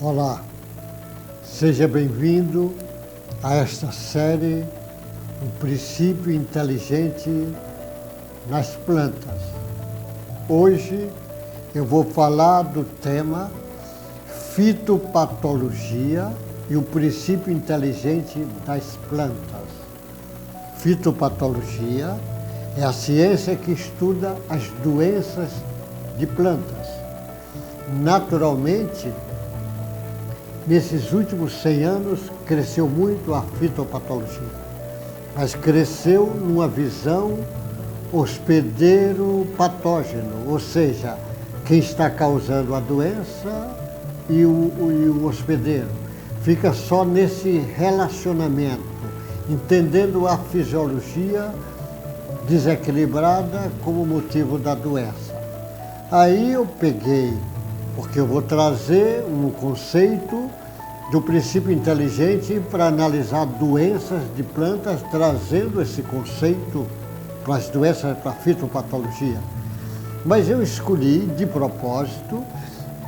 Olá, seja bem-vindo a esta série O Princípio Inteligente nas Plantas. Hoje eu vou falar do tema fitopatologia e o princípio inteligente das plantas. Fitopatologia é a ciência que estuda as doenças de plantas. Naturalmente, nesses últimos 100 anos, cresceu muito a fitopatologia, mas cresceu numa visão hospedeiro-patógeno, ou seja, quem está causando a doença e o hospedeiro. Fica só nesse relacionamento, entendendo a fisiologia desequilibrada como motivo da doença. Aí eu peguei, porque eu vou trazer um conceito do princípio inteligente para analisar doenças de plantas, trazendo esse conceito para as doenças, para a fitopatologia. Mas eu escolhi, de propósito,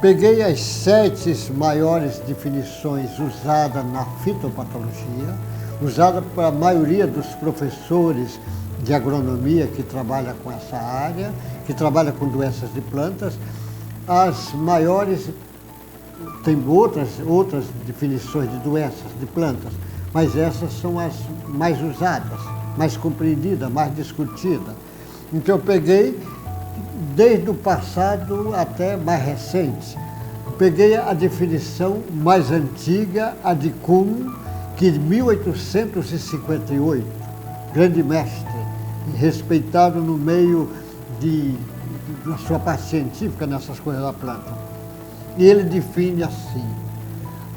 peguei as 7 maiores definições usadas na fitopatologia, usadas para a maioria dos professores de agronomia que trabalham com essa área, que trabalham com doenças de plantas. As maiores, tem outras definições de doenças de plantas, mas essas são as mais usadas, mais compreendidas, mais discutidas. Então eu peguei desde o passado até mais recente. Peguei a definição mais antiga, a de Kuhn, que de 1858, grande mestre, respeitado no meio da sua parte científica nessas coisas da planta. E ele define assim: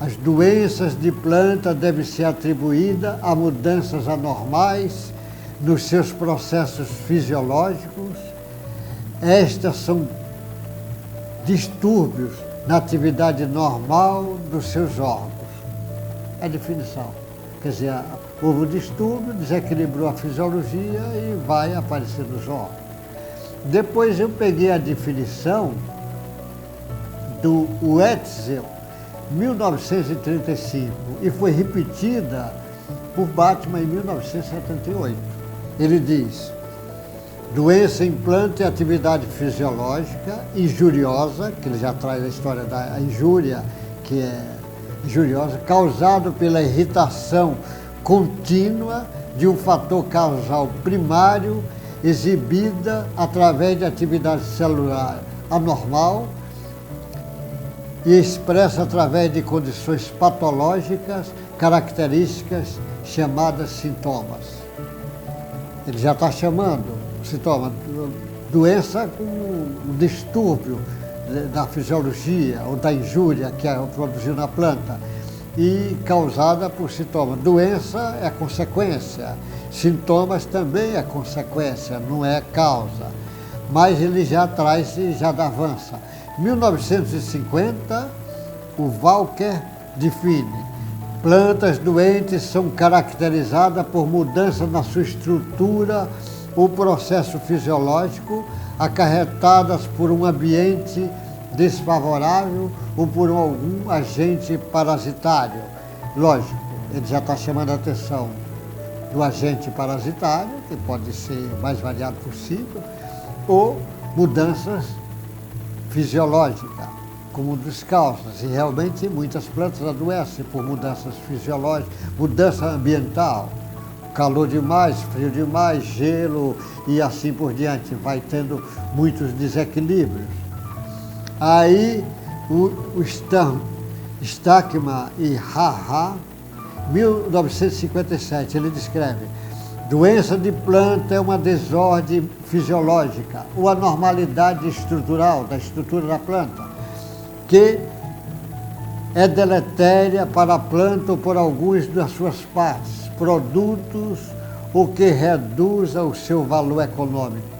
as doenças de planta devem ser atribuídas a mudanças anormais nos seus processos fisiológicos. Estas são distúrbios na atividade normal dos seus órgãos. É a definição. Quer dizer, houve um distúrbio, desequilibrou a fisiologia e vai aparecer nos órgãos. Depois eu peguei a definição do Wetzel, 1935, e foi repetida por Batman em 1978. Ele diz: doença em planta é atividade fisiológica injuriosa, que ele já traz a história da injúria, que é injuriosa, causada pela irritação contínua de um fator causal primário exibida através de atividade celular anormal e expressa através de condições patológicas características chamadas sintomas. Ele já está chamando sintoma, doença com um distúrbio da fisiologia ou da injúria que é produzida na planta e causada por sintomas. Doença é consequência, sintomas também é consequência, não é causa. Mas ele já traz e já avança. 1950, o Walker define: plantas doentes são caracterizadas por mudança na sua estrutura ou processo fisiológico acarretadas por um ambiente desfavorável ou por algum agente parasitário. Lógico, ele já está chamando a atenção do agente parasitário, que pode ser o mais variado possível, ou mudanças fisiológicas, como dos causas. E realmente muitas plantas adoecem por mudanças fisiológicas, mudança ambiental, calor demais, frio demais, gelo e assim por diante, vai tendo muitos desequilíbrios. Aí o Stackman e Haha, 1957, ele descreve: doença de planta é uma desordem fisiológica ou anormalidade estrutural da estrutura da planta, que é deletéria para a planta ou por algumas das suas partes, produtos, ou que reduza o seu valor econômico.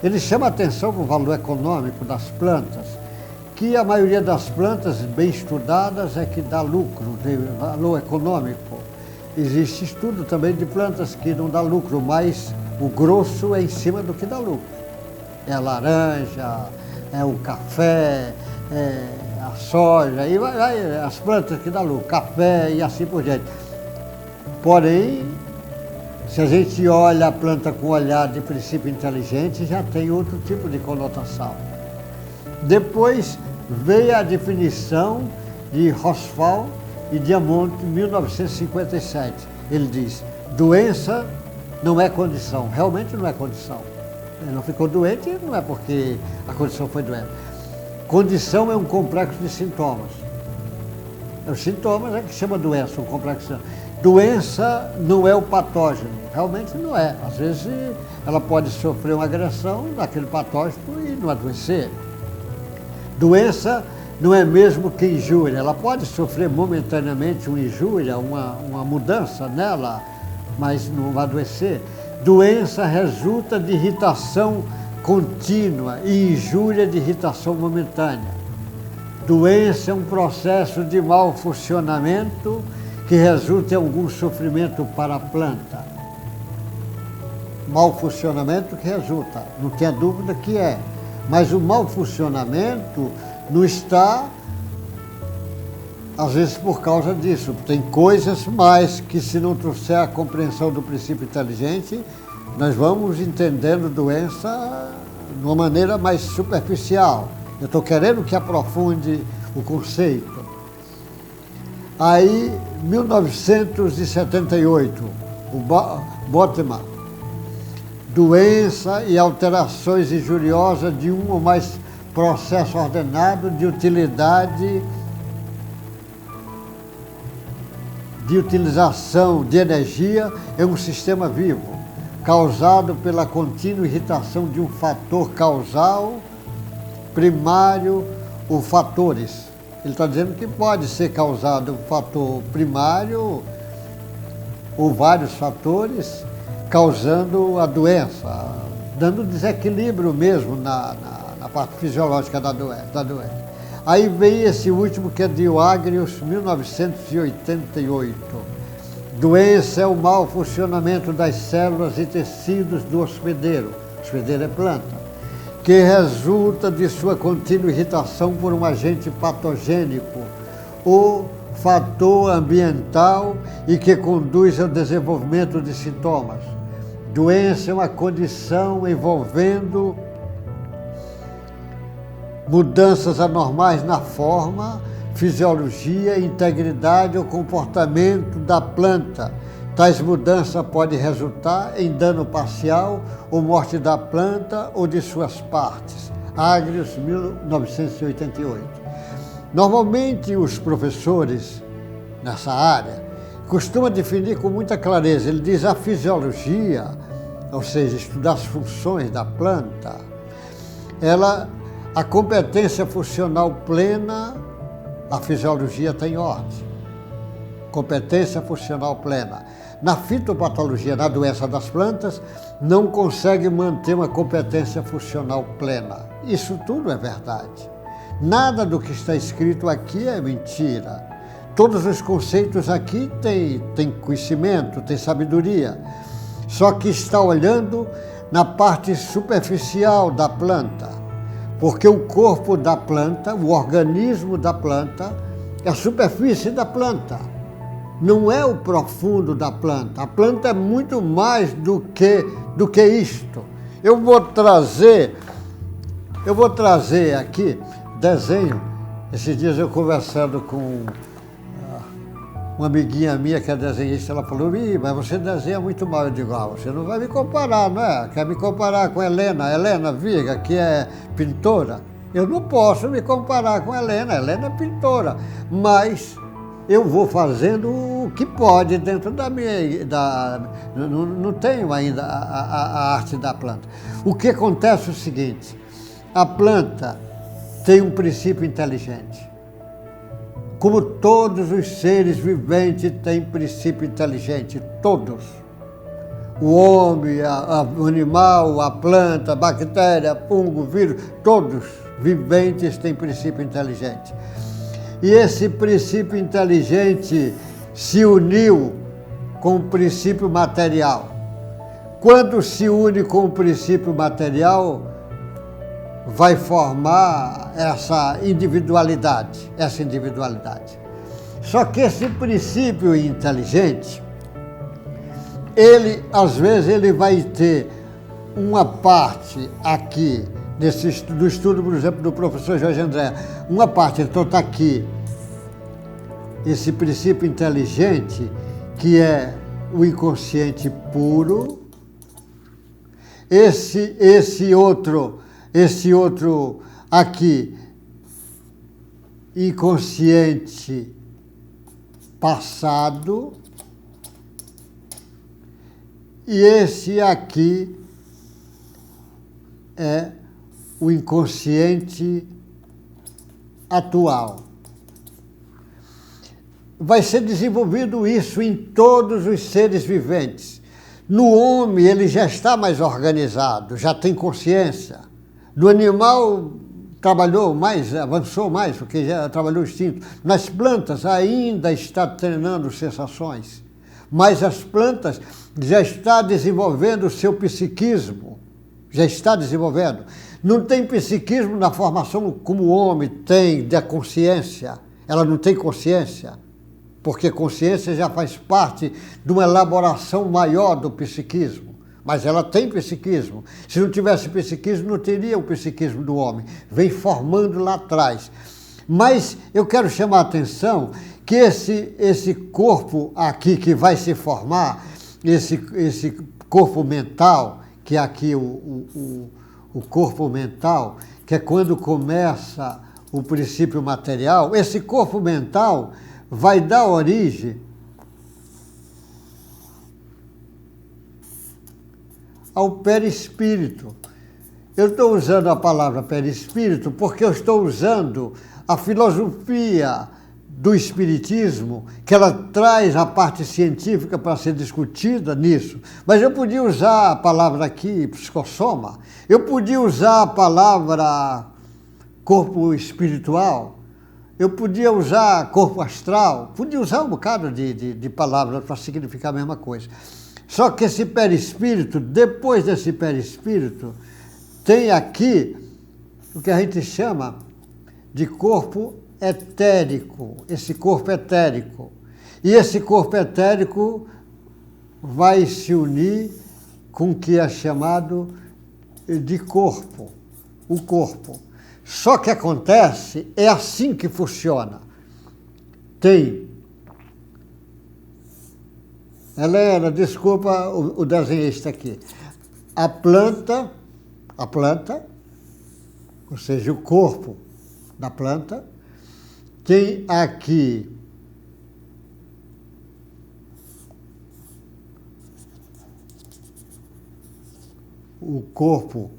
Ele chama a atenção para o valor econômico das plantas, que a maioria das plantas bem estudadas é que dá lucro, tem valor econômico. Existe estudo também de plantas que não dá lucro, mas o grosso é em cima do que dá lucro. É a laranja, é o café, é a soja, e vai as plantas que dão lucro, café e assim por diante. Porém, se a gente olha a planta com olhar de princípio inteligente, já tem outro tipo de conotação. Depois veio a definição de Rossval e Diamond, em 1957. Ele diz, doença não é condição, realmente não é condição. Ele não ficou doente, não é porque a condição foi doente. Condição é um complexo de sintomas. Os sintomas é que chama doença, um complexo. Doença não é o patógeno, realmente não é. Às vezes ela pode sofrer uma agressão daquele patógeno e não adoecer. Doença não é mesmo que injúria, ela pode sofrer momentaneamente uma injúria, uma mudança nela, mas não vai adoecer. Doença resulta de irritação contínua e injúria de irritação momentânea. Doença é um processo de mau funcionamento que resulta em algum sofrimento para a planta. Mau funcionamento que resulta, não tenha dúvida que é. Mas o mau funcionamento não está, às vezes, por causa disso. Tem coisas mais que, se não trouxer a compreensão do princípio inteligente, nós vamos entendendo doença de uma maneira mais superficial. Eu estou querendo que aprofunde o conceito. Aí, 1978, o Botman, doença e alterações injuriosas de um ou mais processos ordenados de utilização de energia em um sistema vivo, causado pela contínua irritação de um fator causal primário ou fatores. Ele está dizendo que pode ser causado um fator primário ou vários fatores causando a doença, dando desequilíbrio mesmo na parte fisiológica da doença. Aí vem esse último que é de Agrius, 1988. Doença é o mau funcionamento das células e tecidos do hospedeiro. Hospedeiro é planta, que resulta de sua contínua irritação por um agente patogênico ou fator ambiental e que conduz ao desenvolvimento de sintomas. Doença é uma condição envolvendo mudanças anormais na forma, fisiologia, integridade ou comportamento da planta. Tais mudanças podem resultar em dano parcial ou morte da planta ou de suas partes. Agrius, 1988. Normalmente, os professores nessa área costumam definir com muita clareza. Ele diz a fisiologia, ou seja, estudar as funções da planta, a competência funcional plena, a fisiologia está em ordem. Competência funcional plena. Na fitopatologia, na doença das plantas, não consegue manter uma competência funcional plena. Isso tudo é verdade. Nada do que está escrito aqui é mentira. Todos os conceitos aqui têm conhecimento, têm sabedoria. Só que está olhando na parte superficial da planta. Porque o corpo da planta, o organismo da planta, é a superfície da planta. Não é o profundo da planta. A planta é muito mais do que isto. Eu vou trazer aqui desenho. Esses dias eu conversando com uma amiguinha minha que é desenhista, ela falou, mas você desenha muito mal. Eu digo, você não vai me comparar, não é? Quer me comparar com Helena Viga, que é pintora? Eu não posso me comparar com Helena é pintora, mas eu vou fazendo o que pode dentro da minha... não tenho ainda a arte da planta. O que acontece é o seguinte, a planta tem um princípio inteligente. Como todos os seres viventes têm princípio inteligente, todos. O homem, o animal, a planta, a bactéria, fungo, vírus, todos viventes têm princípio inteligente. E esse princípio inteligente se uniu com o princípio material. Quando se une com o princípio material, vai formar essa individualidade, Só que esse princípio inteligente, ele, às vezes, ele vai ter uma parte aqui, do estudo, por exemplo, do professor Jorge André, uma parte, então está aqui, esse princípio inteligente, que é o inconsciente puro, esse outro aqui, inconsciente passado, e esse aqui é o inconsciente atual. Vai ser desenvolvido isso em todos os seres viventes. No homem, ele já está mais organizado, já tem consciência. No animal, trabalhou mais, avançou mais, porque já trabalhou o instinto. Nas plantas, ainda está treinando sensações. Mas as plantas já estão desenvolvendo o seu psiquismo. Já está desenvolvendo. Não tem psiquismo na formação como o homem tem da consciência. Ela não tem consciência, porque consciência já faz parte de uma elaboração maior do psiquismo. Mas ela tem psiquismo. Se não tivesse psiquismo, não teria o psiquismo do homem. Vem formando lá atrás. Mas eu quero chamar a atenção que esse corpo aqui que vai se formar, esse corpo mental, que é aqui o corpo mental, que é quando começa o princípio material, esse corpo mental vai dar origem ao perispírito. Eu estou usando a palavra perispírito porque eu estou usando a filosofia do espiritismo, que ela traz a parte científica para ser discutida nisso. Mas eu podia usar a palavra aqui, psicossoma, eu podia usar a palavra corpo espiritual, eu podia usar corpo astral, podia usar um bocado de palavras para significar a mesma coisa. Só que esse perispírito, depois desse perispírito, tem aqui o que a gente chama de corpo etérico, esse corpo etérico. E esse corpo etérico vai se unir com o que é chamado de corpo, o corpo. Só que acontece, é assim que funciona. Tem... Helena, desculpa o desenhista aqui. A planta, ou seja, o corpo da planta, tem aqui o corpo,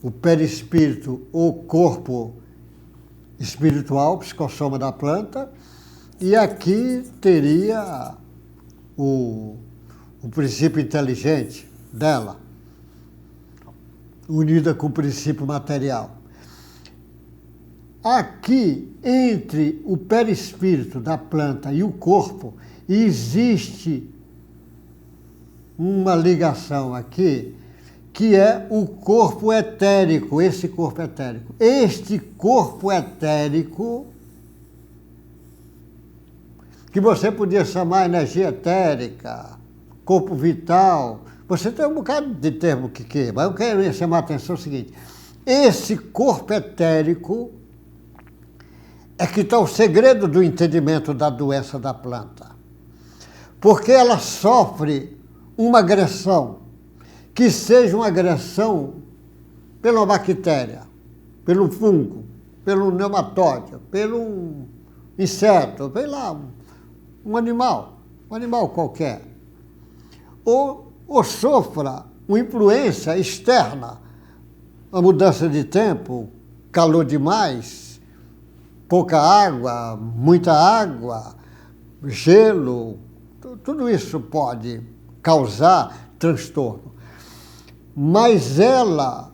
o perispírito, o corpo espiritual, psicossoma da planta, e aqui teria o princípio inteligente dela, unida com o princípio material. Aqui, entre o perispírito da planta e o corpo, existe uma ligação aqui, que é o corpo etérico, esse corpo etérico. Este corpo etérico, que você podia chamar energia etérica, corpo vital, você tem um bocado de termo que quer, mas eu quero chamar a atenção o seguinte: esse corpo etérico é que está o segredo do entendimento da doença da planta. Porque ela sofre uma agressão, que seja uma agressão pela bactéria, pelo fungo, pelo nematóide, pelo inseto, sei lá, um animal qualquer. Ou sofra uma influência externa, a mudança de tempo, calor demais, pouca água, muita água, gelo, tudo isso pode causar transtorno. Mas ela,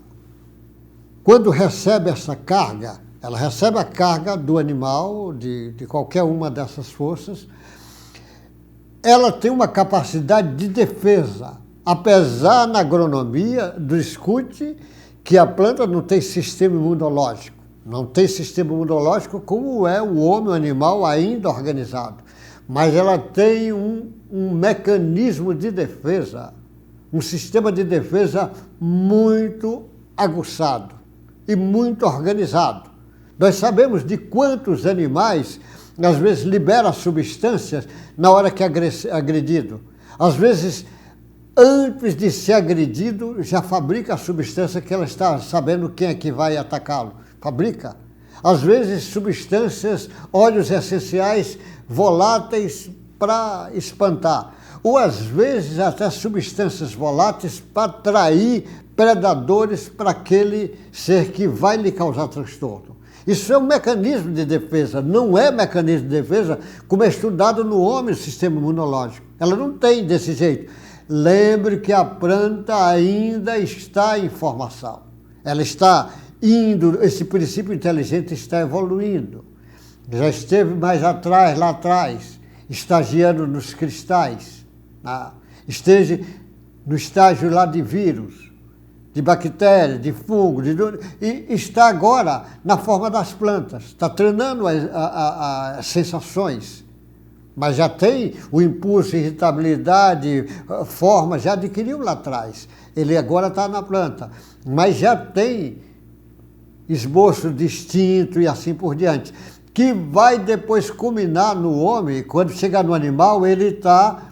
quando recebe essa carga, ela recebe a carga do animal, de qualquer uma dessas forças, ela tem uma capacidade de defesa. apesar na agronomia discute que a planta não tem sistema imunológico. Não tem sistema imunológico como é o homem, o animal ainda organizado. Mas ela tem um mecanismo de defesa, um sistema de defesa muito aguçado e muito organizado. Nós sabemos de quantos animais, às vezes, liberam substâncias na hora que é agredido. Às vezes, antes de ser agredido, já fabrica a substância que ela está sabendo quem é que vai atacá-lo. Fabrica. Às vezes, substâncias, óleos essenciais voláteis para espantar. Ou, às vezes, até substâncias voláteis para atrair predadores para aquele ser que vai lhe causar transtorno. Isso é um mecanismo de defesa, não é mecanismo de defesa como é estudado no homem, o sistema imunológico. Ela não tem desse jeito. Lembre que a planta ainda está em formação. Ela está indo, esse princípio inteligente está evoluindo. Já esteve mais atrás, lá atrás, estagiando nos cristais. Esteja no estágio lá de vírus, de bactéria, de fungo, e está agora na forma das plantas. Está treinando as sensações, mas já tem o impulso, irritabilidade, forma, já adquiriu lá atrás. Ele agora está na planta, mas já tem esboço distinto e assim por diante, que vai depois culminar no homem. Quando chegar no animal, ele está...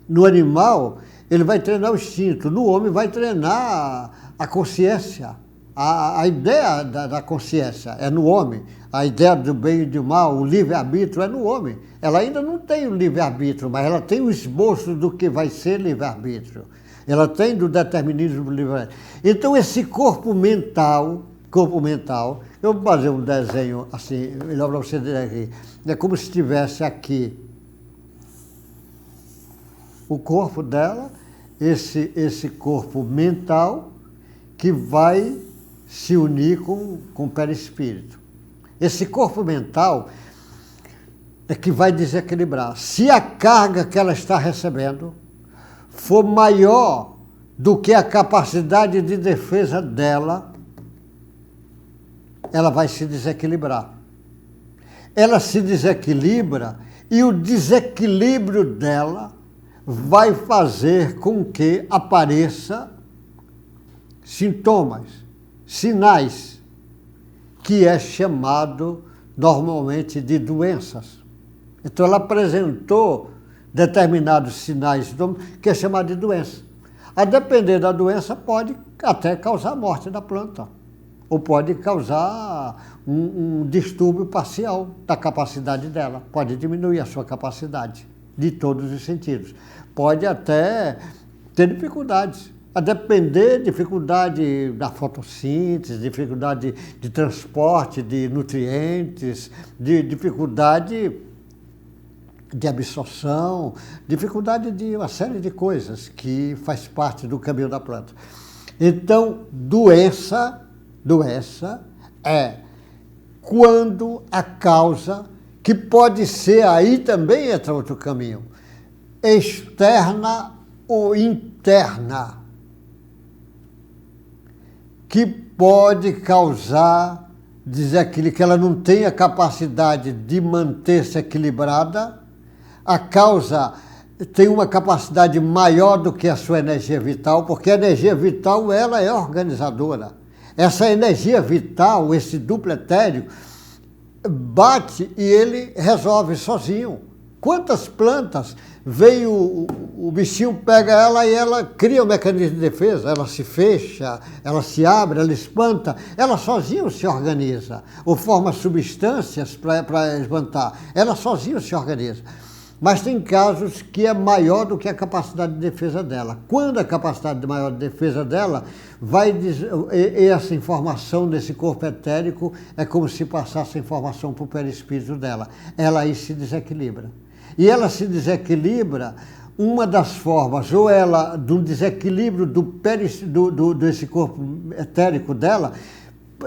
No animal, ele vai treinar o instinto. No homem, vai treinar a consciência. A ideia da consciência é no homem. A ideia do bem e do mal, o livre-arbítrio é no homem. Ela ainda não tem o livre-arbítrio, mas ela tem o esboço do que vai ser livre-arbítrio. Ela tem do determinismo do livre-arbítrio. Então, esse corpo mental, eu vou fazer um desenho assim, melhor para você dizer aqui. É como se estivesse aqui o corpo dela, esse corpo mental que vai se unir com o perispírito. Esse corpo mental é que vai desequilibrar. Se a carga que ela está recebendo for maior do que a capacidade de defesa dela, ela vai se desequilibrar. Ela se desequilibra e o desequilíbrio dela vai fazer com que apareça sintomas, sinais, que é chamado normalmente de doenças. Então ela apresentou determinados sinais, que é chamado de doença. A depender da doença, pode até causar a morte da planta, ou pode causar um distúrbio parcial da capacidade dela, pode diminuir a sua capacidade de todos os sentidos. Pode até ter dificuldades, a depender dificuldade da fotossíntese, dificuldade de transporte de nutrientes, de dificuldade de absorção, dificuldade de uma série de coisas que faz parte do caminho da planta. Então, doença é quando a causa, que pode ser, aí também entra outro caminho, externa ou interna, que pode causar desequilíbrio, que ela não tem a capacidade de manter-se equilibrada, a causa tem uma capacidade maior do que a sua energia vital, porque a energia vital ela é organizadora. Essa energia vital, esse duplo etéreo, bate e ele resolve sozinho. Quantas plantas veio o bichinho, pega ela e ela cria um mecanismo de defesa, ela se fecha, ela se abre, ela espanta, ela sozinha se organiza, ou forma substâncias para espantar, ela sozinha se organiza. Mas tem casos que é maior do que a capacidade de defesa dela. Quando a capacidade maior de defesa dela essa informação desse corpo etérico é como se passasse a informação para o perispírito dela. Ela aí se desequilibra. E ela se desequilibra, uma das formas, ou ela, de um desequilíbrio desse corpo etérico dela,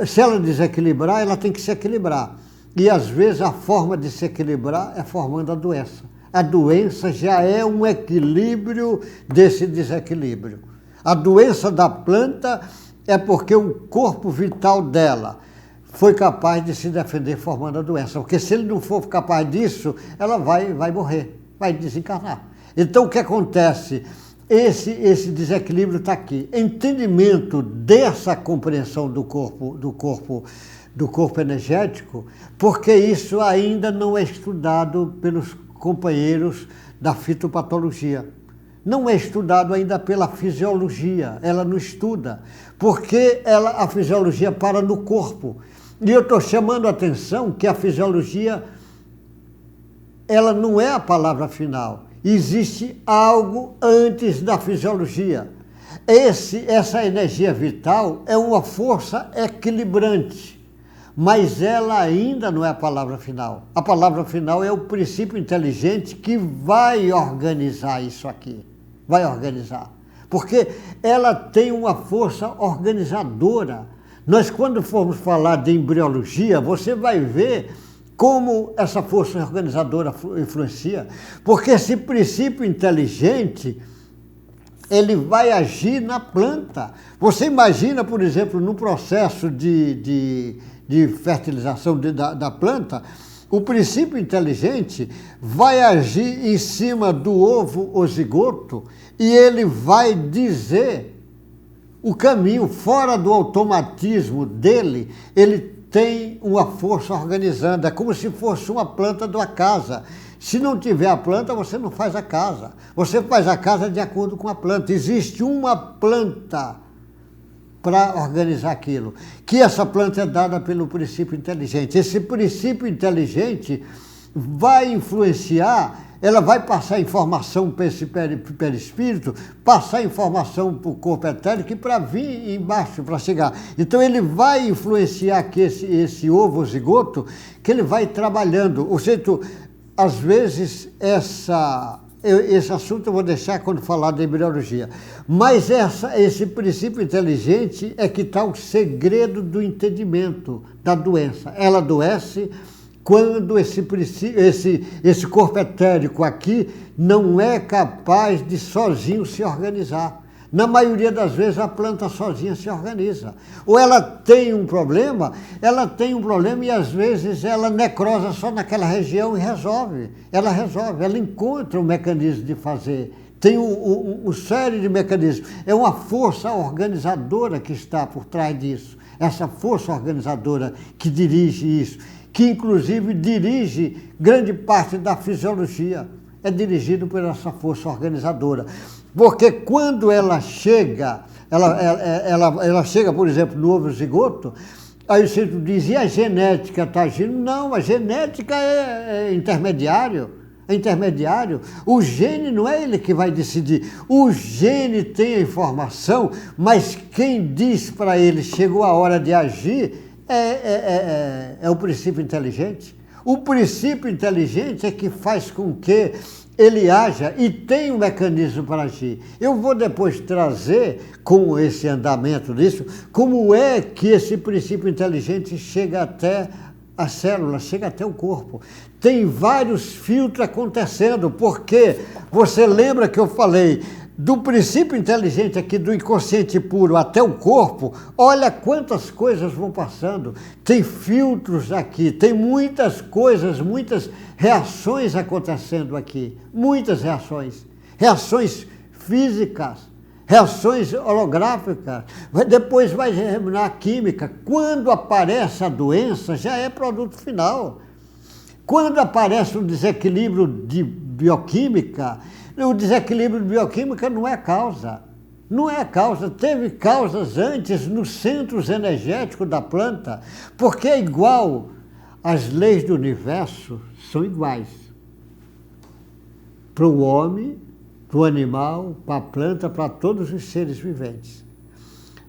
se ela desequilibrar, ela tem que se equilibrar. E às vezes a forma de se equilibrar é formando a doença. A doença já é um equilíbrio desse desequilíbrio. A doença da planta é porque o corpo vital dela foi capaz de se defender formando a doença. Porque se ele não for capaz disso, ela vai morrer, vai desencarnar. Então o que acontece? Esse desequilíbrio está aqui. Entendimento dessa compreensão do corpo energético, porque isso ainda não é estudado pelos companheiros da fitopatologia. Não é estudado ainda pela fisiologia, ela não estuda, porque a fisiologia para no corpo. E eu estou chamando a atenção que a fisiologia, ela não é a palavra final. Existe algo antes da fisiologia. Essa energia vital é uma força equilibrante, mas ela ainda não é a palavra final. A palavra final é o princípio inteligente que vai organizar isso aqui. Vai organizar. Porque ela tem uma força organizadora. Nós, quando formos falar de embriologia, você vai ver como essa força organizadora influencia. Porque esse princípio inteligente, ele vai agir na planta. Você imagina, por exemplo, no processo de fertilização da planta, o princípio inteligente vai agir em cima do ovo ou zigoto e ele vai dizer o caminho. Fora do automatismo dele, ele tem uma força organizando. É como se fosse uma planta de uma casa. Se não tiver a planta, você não faz a casa. Você faz a casa de acordo com a planta. Existe uma planta para organizar aquilo, que essa planta é dada pelo princípio inteligente. Esse princípio inteligente vai influenciar, ela vai passar informação para esse perispírito, passar informação para o corpo etérico e para vir embaixo, para chegar. Então ele vai influenciar aqui esse ovo zigoto, que ele vai trabalhando. Ou seja, às vezes esse assunto eu vou deixar quando falar da embriologia. Mas esse princípio inteligente é que está o segredo do entendimento da doença. Ela adoece quando esse corpo etérico aqui não é capaz de sozinho se organizar. Na maioria das vezes a planta sozinha se organiza. Ou ela tem um problema e às vezes ela necrosa só naquela região e resolve. Ela resolve, ela encontra um mecanismo de fazer. Tem uma série de mecanismos. É uma força organizadora que está por trás disso. Essa força organizadora que dirige isso, que inclusive dirige grande parte da fisiologia. É dirigido por essa força organizadora. Porque quando ela chega, ela chega, por exemplo, no ovo zigoto, aí você diz, e a genética está agindo? Não, a genética é intermediário. É intermediário. O gene não é ele que vai decidir. O gene tem a informação, mas quem diz para ele chegou a hora de agir é o princípio inteligente. O princípio inteligente é que faz com que ele haja e tem um mecanismo para agir. Eu vou depois trazer, com esse andamento disso, como é que esse princípio inteligente chega até a célula, chega até o corpo. Tem vários filtros acontecendo, porque você lembra que eu falei do princípio inteligente aqui, do inconsciente puro até o corpo, olha quantas coisas vão passando. Tem filtros aqui, tem muitas coisas, muitas reações acontecendo aqui. Muitas reações. Reações físicas, reações holográficas. Depois vai terminar a química. Quando aparece a doença, já é produto final. Quando aparece um desequilíbrio de bioquímica, o desequilíbrio de bioquímica não é causa. Não é causa. Teve causas antes nos centros energéticos da planta, porque é igual. As leis do universo são iguais. Para o homem, para o animal, para a planta, para todos os seres viventes.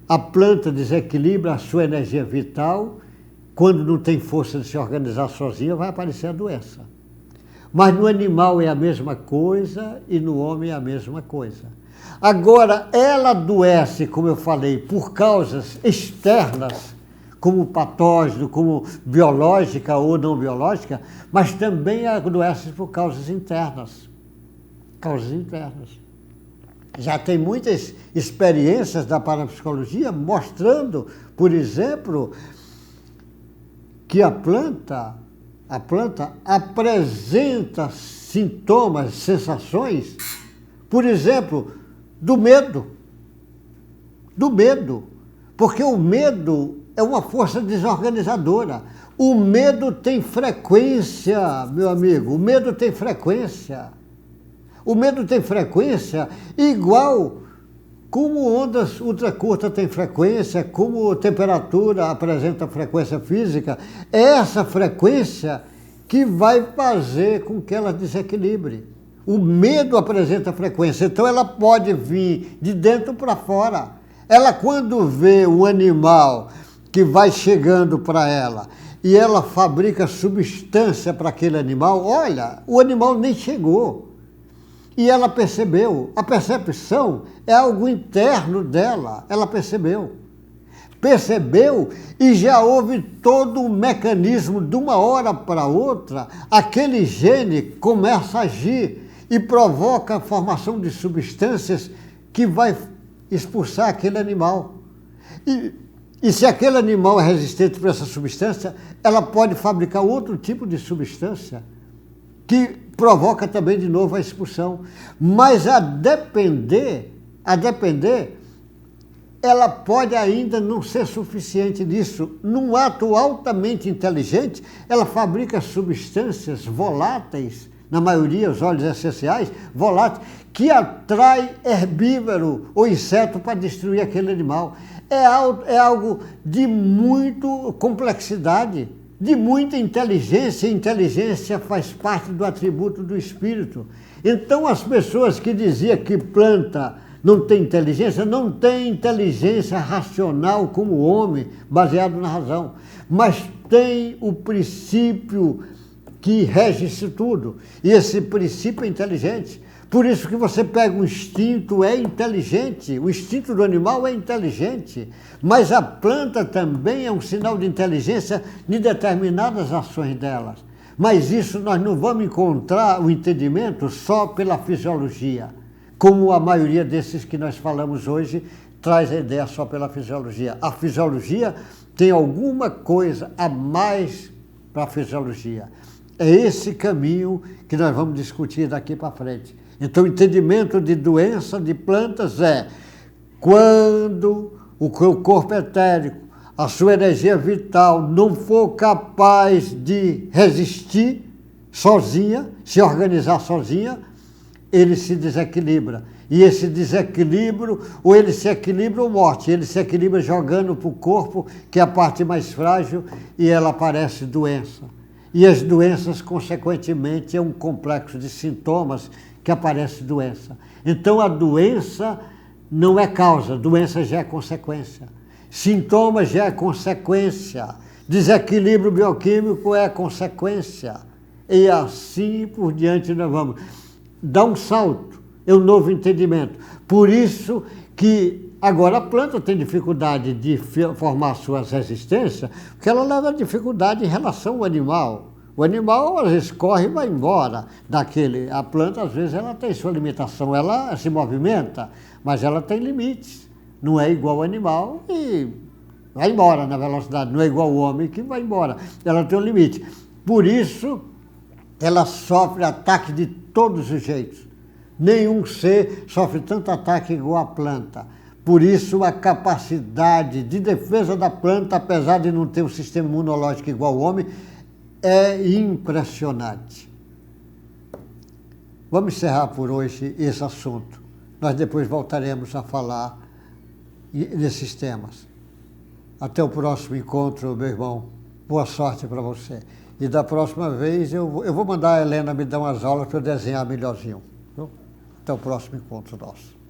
A planta desequilibra a sua energia vital, quando não tem força de se organizar sozinha, vai aparecer a doença. Mas no animal é a mesma coisa e no homem é a mesma coisa. Agora, ela adoece, como eu falei, por causas externas, como patógeno, como biológica ou não biológica, mas também adoece por causas internas. Causas internas. Já tem muitas experiências da parapsicologia mostrando, por exemplo, que a planta apresenta sintomas, sensações, por exemplo, do medo. Do medo. Porque o medo é uma força desorganizadora. O medo tem frequência, meu amigo, o medo tem frequência. O medo tem frequência igual como ondas ultracurtas têm frequência, como temperatura apresenta frequência física. É essa frequência que vai fazer com que ela desequilibre. O medo apresenta frequência, então ela pode vir de dentro para fora. Ela, quando vê o animal que vai chegando para ela e ela fabrica substância para aquele animal, olha, o animal nem chegou. E ela percebeu. A percepção é algo interno dela. Ela percebeu. Percebeu e já houve todo um mecanismo de uma hora para outra. Aquele gene começa a agir e provoca a formação de substâncias que vai expulsar aquele animal. E se aquele animal é resistente para essa substância, ela pode fabricar outro tipo de substância que provoca também de novo a expulsão. Mas a depender, ela pode ainda não ser suficiente nisso. Num ato altamente inteligente, ela fabrica substâncias voláteis, na maioria os óleos essenciais, voláteis, que atrai herbívoro ou inseto para destruir aquele animal. É algo de muita complexidade, de muita inteligência. Inteligência faz parte do atributo do espírito. Então as pessoas que diziam que planta não tem inteligência, não tem inteligência racional como o homem, baseado na razão, mas tem o princípio que rege isso tudo. E esse princípio é inteligente. Por isso que você pega um instinto, é inteligente, o instinto do animal é inteligente, mas a planta também é um sinal de inteligência em determinadas ações delas. Mas isso nós não vamos encontrar o entendimento só pela fisiologia, como a maioria desses que nós falamos hoje traz a ideia só pela fisiologia. A fisiologia tem alguma coisa a mais para a fisiologia. É esse caminho que nós vamos discutir daqui para frente. Então, o entendimento de doença de plantas é quando o corpo etérico, a sua energia vital não for capaz de resistir sozinha, se organizar sozinha, ele se desequilibra. E esse desequilíbrio, ou ele se equilibra ou morte, ele se equilibra jogando para o corpo, que é a parte mais frágil, e ela aparece doença. E as doenças, consequentemente, é um complexo de sintomas que aparece doença. Então a doença não é causa, doença já é consequência. Sintoma já é consequência. Desequilíbrio bioquímico é consequência. E assim por diante nós vamos dar um salto, é um novo entendimento. Por isso que agora a planta tem dificuldade de formar suas resistências, porque ela leva dificuldade em relação ao animal. O animal, às vezes, corre e vai embora daquele. A planta, às vezes, ela tem sua limitação. Ela se movimenta, mas ela tem limites. Não é igual ao animal e vai embora na velocidade. Não é igual ao homem que vai embora. Ela tem um limite. Por isso, ela sofre ataque de todos os jeitos. Nenhum ser sofre tanto ataque igual a planta. Por isso, a capacidade de defesa da planta, apesar de não ter um sistema imunológico igual ao homem, é impressionante. Vamos encerrar por hoje esse assunto. Nós depois voltaremos a falar desses temas. Até o próximo encontro, meu irmão. Boa sorte para você. E da próxima vez eu vou mandar a Helena me dar umas aulas para eu desenhar melhorzinho. Viu? Até o próximo encontro nosso.